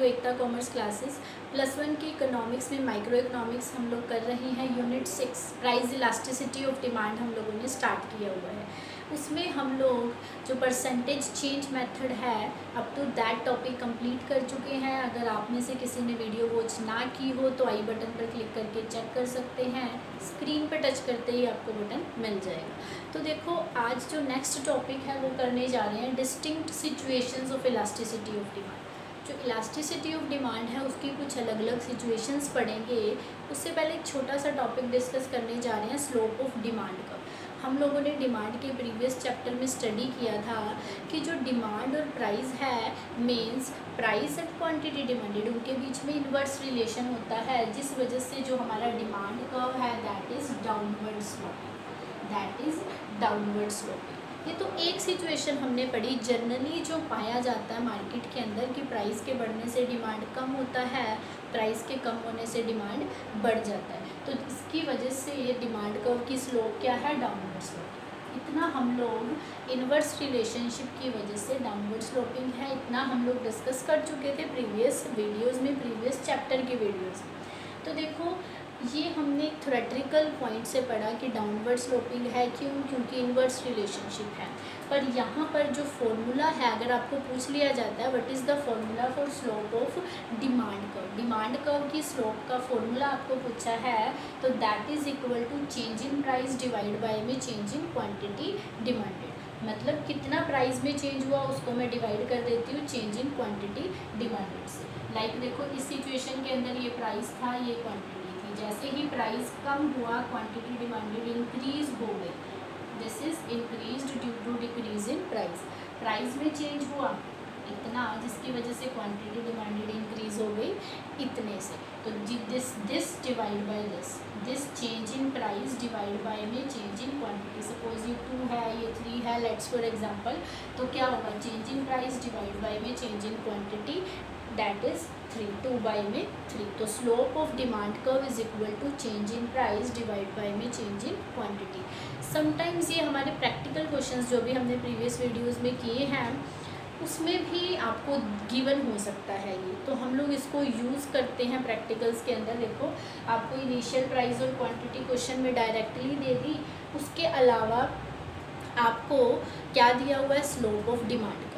To Ekta commerce classes. +1 की economics में micro economics हम लोग कर रहे हैं। Unit 6 price elasticity of demand हम लोगों ने स्टार्ट किया हुआ है। उसमें हम लोग जो परसेंटेज चेंज मेथड है up to that topic complete कर चुके हैं। अगर आप में से किसी ने वीडियो वॉच ना की हो तो आई बटन पर क्लिक करके चेक कर सकते हैं। स्क्रीन पर टच करते ही आपको बटन मिल जाएगा। तो देखो आज जो नेक्स्ट टॉपिक है वो करने जा रहे हैं distinct situations of elasticity of demand. जो इलास्टिसिटी ऑफ डिमांड है उसकी कुछ अलग अलग सिचुएशंस पढ़ेंगे। उससे पहले एक छोटा सा टॉपिक डिस्कस करने जा रहे हैं स्लोप ऑफ डिमांड का। हम लोगों ने डिमांड के प्रीवियस चैप्टर में स्टडी किया था कि जो डिमांड और प्राइस है means price and quantity demanded उनके बीच में इन्वर्स रिलेशन होता है, जिस वजह से जो हमारा डिमांड कर्व है दैट इज़ डाउनवर्ड स्लोपिंग। ये तो एक सिचुएशन हमने पढ़ी। जनरली जो पाया जाता है मार्केट के अंदर कि प्राइस के बढ़ने से डिमांड कम होता है, प्राइस के कम होने से डिमांड बढ़ जाता है। तो इसकी वजह से ये डिमांड कर्व की स्लोप क्या है, डाउनवर्ड स्लोपिंग। इतना हम लोग इन्वर्स रिलेशनशिप की वजह से डाउनवर्ड स्लोपिंग है, इतना हम लोग डिस्कस कर चुके थे प्रीवियस वीडियोज़ में, प्रीवियस चैप्टर के वीडियोज़ में। तो देखो ये हमने थ्योरेटिकल पॉइंट से पढ़ा कि डाउनवर्ड स्लोपिंग है क्योंकि इन्वर्स रिलेशनशिप है। पर यहाँ पर जो फॉर्मूला है अगर आपको पूछ लिया जाता है what is the formula for slope of demand curve, demand curve की स्लोप का फॉर्मूला आपको पूछा है तो that is equal to change in price divide by में चेंज इन क्वांटिटी डिमांडेड। मतलब कितना प्राइस में चेंज हुआ उसको मैं डिवाइड कर देती हूँ चेंज इन क्वांटिटी डिमांडेड से। लाइक देखो इस सिचुएशन के अंदर ये प्राइस था, ये क्वांटिटी थी। जैसे ही प्राइस कम हुआ क्वांटिटी डिमांडेड इंक्रीज हो गई। This is increased due to decrease in price. Price में चेंज हुआ इतना जिसकी वजह से क्वांटिटी डिमांडेड इंक्रीज हो गई इतने से। तो this divide by this change in price divide by में चेंज इन क्वांटिटी। सपोज ये 2 है, ये 3 है, लेट्स फॉर एग्जांपल। तो क्या होगा, change in price divide by में change in quantity that is 3, 2 by में 3। तो slope of demand curve is equal to change in price divide by में चेंज इन क्वांटिटी। समटाइम्स ये हमारे प्रैक्टिकल क्वेश्चंस जो भी हमने प्रीवियस वीडियोस में किए हैं उसमें भी आपको गिवन हो सकता है ये, तो हम लोग इसको यूज़ करते हैं प्रैक्टिकल्स के अंदर। देखो आपको इनिशियल प्राइस और क्वांटिटी क्वेश्चन में डायरेक्टली दे दी, उसके अलावा आपको क्या दिया हुआ है, स्लोप ऑफ डिमांड।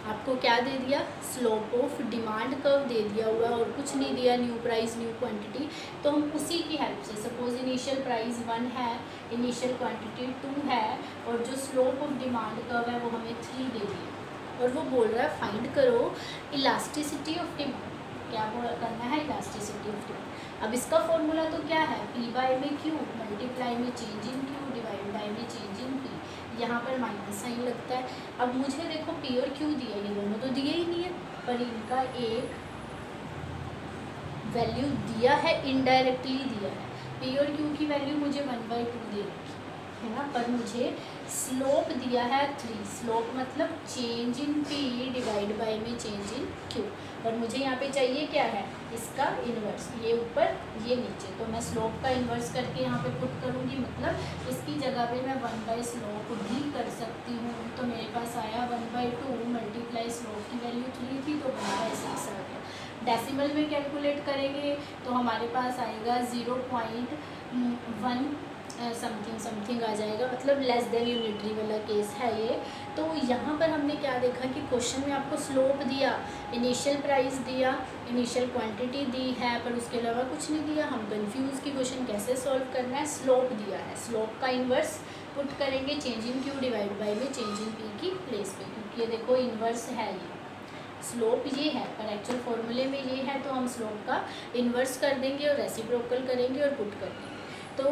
आपको क्या दे दिया, स्लोप ऑफ डिमांड कर्व दे दिया हुआ और कुछ नहीं दिया, न्यू प्राइस न्यू क्वांटिटी। तो हम उसी की हेल्प से, सपोज इनिशियल प्राइस 1 है, इनिशियल क्वांटिटी 2 है और जो स्लोप ऑफ डिमांड कर्व है वो हमें 3 दे दिया और वो बोल रहा है फाइंड करो इलास्टिसिटी ऑफ डिमांड। क्या करना है, इलास्टिसिटी ऑफ डिमांड। अब इसका फॉर्मूला तो क्या है, P बाय में Q मल्टीप्लाई में change in Q divide by में चेंज इन P। यहाँ पर माइनस साइन लगता है। अब मुझे देखो P और Q दिया, ये दोनों तो दिए ही नहीं है, पर इनका एक वैल्यू दिया है, इनडायरेक्टली दिया है। P और Q की वैल्यू मुझे 1/2 दे रखी है ना, पर मुझे स्लोप दिया है 3। स्लोप मतलब change in P divide by में चेंज इन Q। और मुझे यहाँ पे चाहिए क्या है, इसका इन्वर्स, ये ऊपर ये नीचे। तो मैं स्लोप का इन्वर्स करके यहाँ पे पुट करूँगी, मतलब इसकी जगह पे मैं 1 स्लोप भी कर सकती हूँ। तो मेरे पास आया 1/2 मल्टीप्लाई स्लोप की वैल्यू 3 थी तो 1/6 आ गया। डेसिमल में कैलकुलेट करेंगे तो हमारे पास आएगा 0.1 समथिंग आ जाएगा, मतलब लेस देन यूनिटरी वाला केस है ये। तो यहाँ पर हमने क्या देखा कि क्वेश्चन में आपको स्लोप दिया, इनिशियल प्राइस दिया, इनिशियल क्वांटिटी दी है, पर उसके अलावा कुछ नहीं दिया। हम कंफ्यूज कि क्वेश्चन कैसे सॉल्व करना है, स्लोप दिया है, स्लोप का इन्वर्स पुट करेंगे change in Q divide by में चेंज इन P की प्लेस पे, क्योंकि ये देखो इन्वर्स है, ये स्लोप ये है पर एक्चुअल फॉर्मूले में ये है, तो हम स्लोप का इन्वर्स कर देंगे और रेसिप्रोकल करेंगे और पुट कर देंगे। तो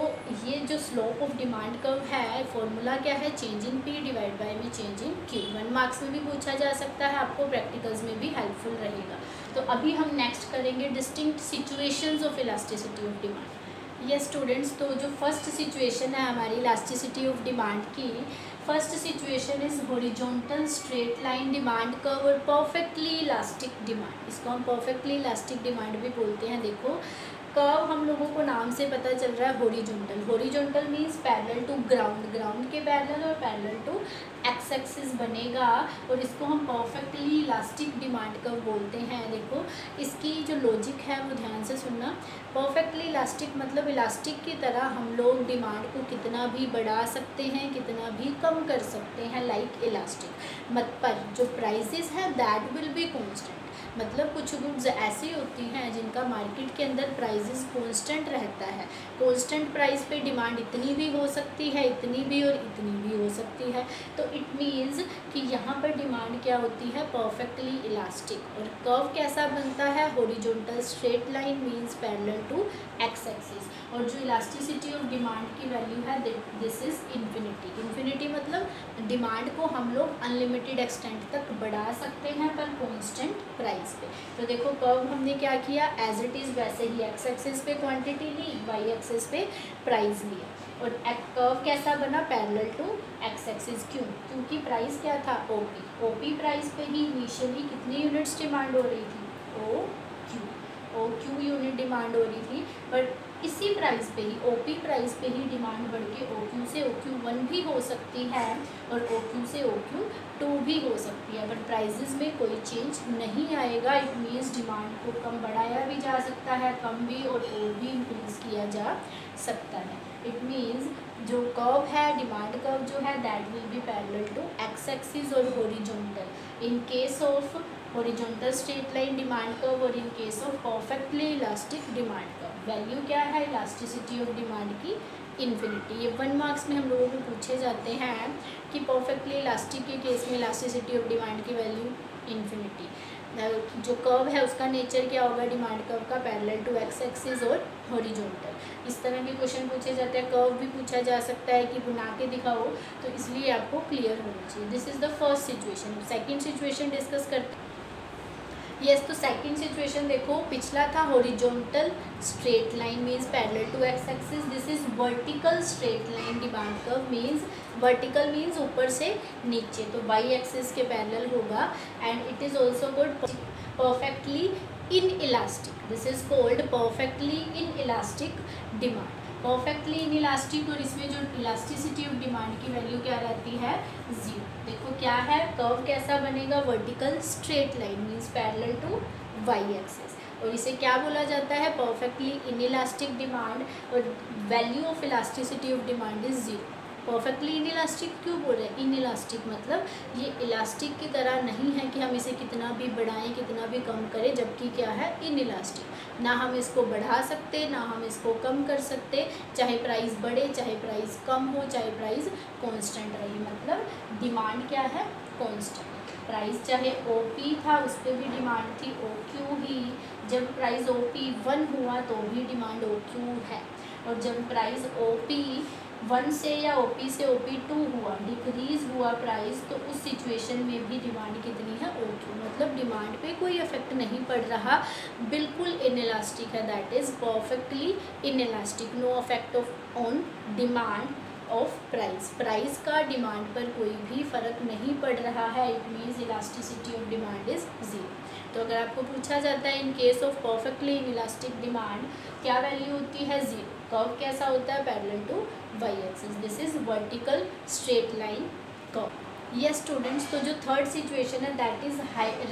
ये जो स्लोप ऑफ डिमांड कर्व है फॉर्मूला क्या है, change in P divide by में चेंज इन Q। 1 मार्क्स में भी पूछा जा सकता है, आपको प्रैक्टिकल्स में भी हेल्पफुल रहेगा। तो अभी हम नेक्स्ट करेंगे distinct situations of elasticity of demand. ये स्टूडेंट्स, तो जो फर्स्ट सिचुएशन है हमारी इलास्टिसिटी ऑफ डिमांड की, first situation is horizontal straight line demand curve और परफेक्टली इलास्टिक डिमांड। इसको हम परफेक्टली इलास्टिक डिमांड भी बोलते हैं। देखो कर्व हम लोगों को नाम से पता चल रहा है horizontal. Horizontal means parallel to ground, ground के पैरेलल और पैरेलल टू एक्स एक्सिस बनेगा, और इसको हम परफेक्टली इलास्टिक डिमांड कर्व बोलते हैं। देखो इसकी जो लॉजिक है वो ध्यान से सुनना। परफेक्टली इलास्टिक मतलब इलास्टिक की तरह हम लोग डिमांड को कितना भी बढ़ा सकते हैं, कितना भी कम कर सकते हैं, लाइक इलास्टिक। मत पर जो प्राइसेस हैं दैट विल बी कांस्टेंट, मतलब कुछ गुड्स ऐसी होती हैं जिनका मार्केट के अंदर प्राइसेस कांस्टेंट रहता है। कांस्टेंट प्राइस पे डिमांड इतनी भी हो सकती है, इतनी भी और इतनी भी हो सकती है। तो इट मीन्स कि यहाँ पर डिमांड क्या होती है, परफेक्टली इलास्टिक। और कर्व कैसा बनता है, horizontal straight line means parallel to X axis. और जो इलास्टिसिटी ऑफ डिमांड की वैल्यू है दिस इज इन्फिनिटी। इन्फिनिटी मतलब डिमांड को हम लोग अनलिमिटेड एक्सटेंट तक बढ़ा सकते हैं पर कांस्टेंट प्राइस पे। तो देखो कर्व हमने क्या किया, एज इट इज़ वैसे ही एक्स एक्सिस पे क्वांटिटी ली, वाई एक्सिस पे प्राइस लिया। और कर्व कैसा बना, पैरेलल टू एक्स एक्सिस। क्यों, क्योंकि प्राइस क्या था, ओपी। ओपी प्राइस पे ही इनिशियली कितनी यूनिट्स डिमांड हो रही थी, ओ क्यू यूनिट डिमांड हो रही थी। बट इसी प्राइस पे ही, ओपी प्राइस पे ही डिमांड बढ़ के ओ क्यू से ओ क्यू 1 भी हो सकती है और ओ क्यू से ओ क्यू 2 भी हो सकती है। बट प्राइसेस में कोई चेंज नहीं आएगा। इट मीन्स डिमांड को कम बढ़ाया भी जा सकता है, कम भी और भी इंक्रीज किया जा सकता है। इट मीन्स जो कर्व है, डिमांड कर्व जो है that will be parallel to X axis और horizontal in case of horizontal straight line demand curve, और in case of perfectly elastic demand curve value क्या है, इलास्टिसिटी ऑफ डिमांड की infinity. ये 1 marks में हम लोगों को पूछे जाते हैं कि परफेक्टली इलास्टिक के केस में इलास्टिसिटी ऑफ डिमांड की वैल्यू इन्फिनिटी। जो कर्व है उसका नेचर क्या होगा, डिमांड कर्व का पैरेलल टू एक्स एक्सिस और हॉरिजॉन्टल। इस तरह के क्वेश्चन पूछे जाते हैं। कर्व भी पूछा जा सकता है कि बना के दिखाओ, तो इसलिए आपको क्लियर होना चाहिए। This is the first situation. Second situation discuss करते हैं। यस, तो सेकंड सिचुएशन देखो, पिछला था horizontal straight line means parallel to X axis. This is vertical straight line demand curve means, vertical means ऊपर से नीचे, तो वाई एक्सिस के पैरेलल होगा। And it is also called perfectly inelastic. This is called perfectly inelastic demand. Perfectly inelastic, और इसमें जो elasticity of demand की वैल्यू क्या रहती है, 0। देखो क्या है, कर्व कैसा बनेगा, vertical straight line means parallel to Y axis, और इसे क्या बोला जाता है, परफेक्टली इन इलास्टिक डिमांड। और value of elasticity of demand is 0। Perfectly inelastic क्यों बोल रहे हैं, इन इलास्टिक मतलब ये इलास्टिक की तरह नहीं है कि हम इसे कितना भी बढ़ाएं, कितना भी कम करें, जबकि क्या है, इन इलास्टिक। ना हम इसको बढ़ा सकते, ना हम इसको कम कर सकते, चाहे प्राइस बढ़े, चाहे प्राइस कम हो, चाहे प्राइस कांस्टेंट रहे। मतलब डिमांड क्या है, कांस्टेंट। प्राइस चाहे OP था उस पर भी डिमांड थी OQ ही, जब प्राइस OP 1 हुआ तो भी डिमांड OQ है, और जब प्राइस OP 1 से या OP से OP 2 हुआ, डिक्रीज हुआ प्राइस, तो उस सिचुएशन में भी डिमांड कितनी है, OQ। मतलब डिमांड पे कोई इफेक्ट नहीं पड़ रहा, बिल्कुल इनइलास्टिक है, that is perfectly inelastic, no effect on demand of price. Price का डिमांड पर कोई भी फ़र्क नहीं पड़ रहा है। It means elasticity of demand is 0। तो अगर आपको पूछा जाता है in case of perfectly inelastic demand क्या वैल्यू होती है, 0। कर्व कैसा होता है, parallel to Y axis. This is vertical straight line curve. Yes students, तो जो थर्ड सिचुएशन है that is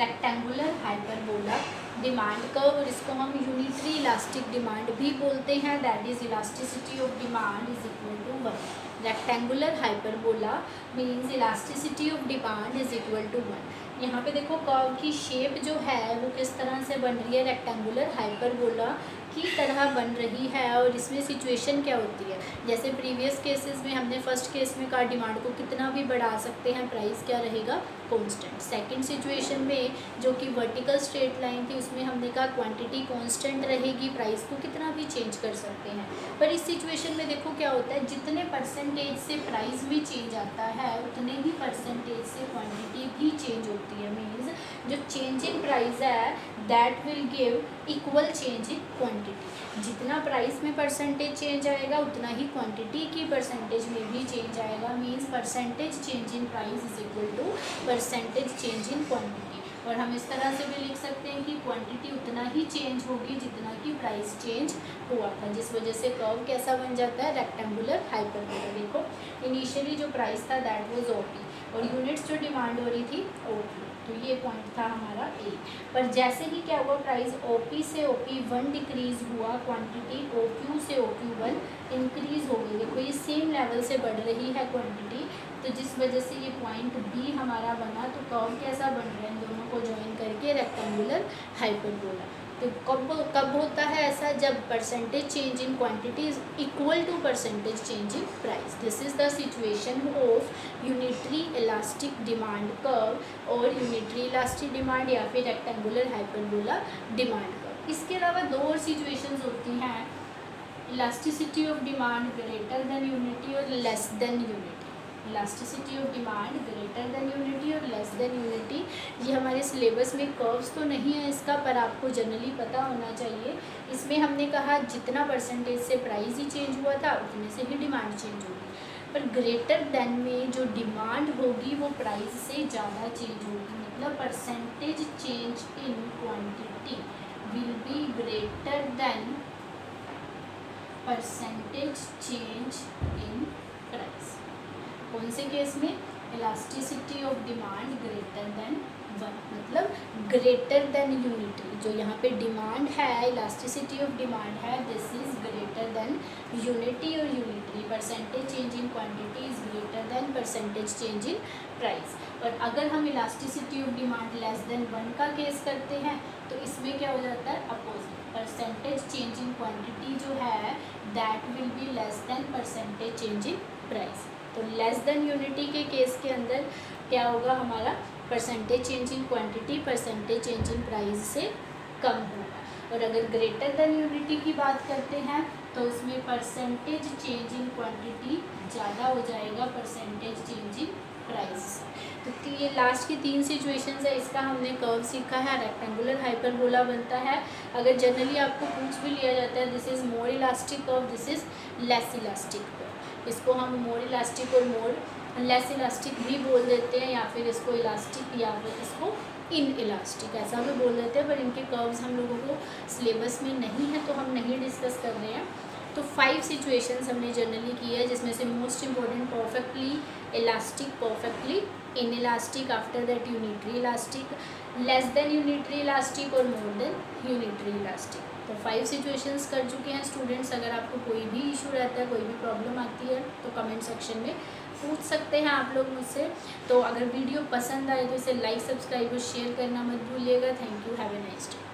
rectangular hyperbola demand curve, और इसको हम यूनिटरी इलास्टिक डिमांड भी बोलते हैं। That is elasticity of demand is equal to 1। Rectangular hyperbola means elasticity of demand is equal to 1। यहाँ पे देखो कर्व की शेप जो है वो किस तरह से बन रही है, रेक्टेंगुलर हाइपरबोला की तरह बन रही है। और इसमें सिचुएशन क्या होती है, जैसे प्रीवियस केसेस में हमने फर्स्ट केस में कहा डिमांड को कितना भी बढ़ा सकते हैं, प्राइस क्या रहेगा, कांस्टेंट। सेकंड सिचुएशन में जो कि वर्टिकल स्ट्रेट लाइन थी उसमें हमने कहा क्वांटिटी कांस्टेंट रहेगी, प्राइस को कितना भी चेंज कर सकते हैं। पर इस सिचुएशन में देखो क्या होता है, जितने परसेंटेज से प्राइस में चेंज आता है उतने ही परसेंटेज से क्वांटिटी भी चेंज होती है। मीन्स जो चेंज इन प्राइस है that will give equal change in quantity. जितना प्राइस में परसेंटेज चेंज आएगा उतना ही क्वांटिटी की परसेंटेज में भी चेंज आएगा। Means percentage change in price is equal to percentage change in quantity. और हम इस तरह से भी लिख सकते हैं कि क्वांटिटी उतना ही चेंज होगी जितना कि प्राइस चेंज हुआ था, जिस वजह से कर्व कैसा बन जाता है, रेक्टेंगुलर हाइपरबोला। देखो इनिशियली जो प्राइस था दैट वाज ओपी और यूनिट्स जो डिमांड हो रही थी ओपी, तो ये पॉइंट था हमारा ए। पर जैसे ही क्या हुआ, प्राइस ओपी से OP1 डिक्रीज हुआ, क्वांटिटी OQ से OQ1 इंक्रीज हो गई। देखो ये सेम लेवल से बढ़ रही है क्वांटिटी, तो जिस वजह से ये पॉइंट बी हमारा बना। तो कर्व कैसा बन रहा है, इन दोनों को ज्वाइन करके रेक्टेंगुलर हाइपरबोला। तो कब होता है ऐसा, जब percentage change in quantity is equal to percentage change in price. This is the situation of unitary elastic demand curve और यूनिटरी इलास्टिक डिमांड या फिर रेक्टेंगुलर हाइपरबोला डिमांड कर्व। इसके अलावा दो और सिचुएशंस होती हैं, elasticity of demand greater than unity और less than unity. Elasticity of demand greater than unity और लेस देन यूनिटी, ये हमारे सिलेबस में कर्व्स तो नहीं है इसका, पर आपको जनरली पता होना चाहिए। इसमें हमने कहा जितना परसेंटेज से प्राइस ही चेंज हुआ था उतने से ही डिमांड चेंज होगी, पर ग्रेटर देन में जो डिमांड होगी वो प्राइस से ज़्यादा चेंज होगी। मतलब percentage change in quantity will be greater than percentage change in price. कौन से केस में, elasticity of demand greater then 1, मतलब ग्रेटर देन यूनिटी। जो यहाँ पे डिमांड है, इलास्टिसिटी ऑफ डिमांड है, this is greater than unity और unitary percentage change in quantity is greater than percentage change in price. और अगर हम elasticity of demand less than 1 का केस करते हैं तो इसमें क्या हो जाता है, opposite. Percentage change in quantity जो है that will be less than percentage change in price. तो लेस देन यूनिटी के केस के अंदर क्या होगा, हमारा percentage change in quantity percentage change in price से कम होगा। और अगर ग्रेटर देन यूनिटी की बात करते हैं तो उसमें परसेंटेज चेंज इन क्वांटिटी ज़्यादा हो जाएगा परसेंटेज चेंज इन प्राइस। तो ये लास्ट की 3 सिचुएशंस है। इसका हमने कर्व सीखा है, रेक्टेंगुलर हाइपरबोला बनता है। अगर जनरली आपको पूछ भी लिया जाता है this is more elastic curve, this is less elastic curve, इसको हम मोर इलास्टिक और मोर लेस इलास्टिक भी बोल देते हैं, या फिर इसको इलास्टिक या फिर इसको इन इलास्टिक ऐसा भी बोल देते हैं। पर इनके कर्व्स हम लोगों को सिलेबस में नहीं है तो हम नहीं डिस्कस कर रहे हैं। तो 5 सिचुएशंस हमने जनरली की है, जिसमें से most important perfectly elastic, perfectly in elastic, after that unitary elastic, less than unitary elastic और मोर देन यूनिटरी इलास्टिक। तो 5 सिचुएशंस कर चुके हैं स्टूडेंट्स। अगर आपको कोई भी इशू रहता है, कोई भी प्रॉब्लम आती है तो कमेंट सेक्शन में पूछ सकते हैं आप लोग मुझसे। तो अगर वीडियो पसंद आए तो इसे लाइक, सब्सक्राइब और शेयर करना मत भूलिएगा। Thank you, have a nice day.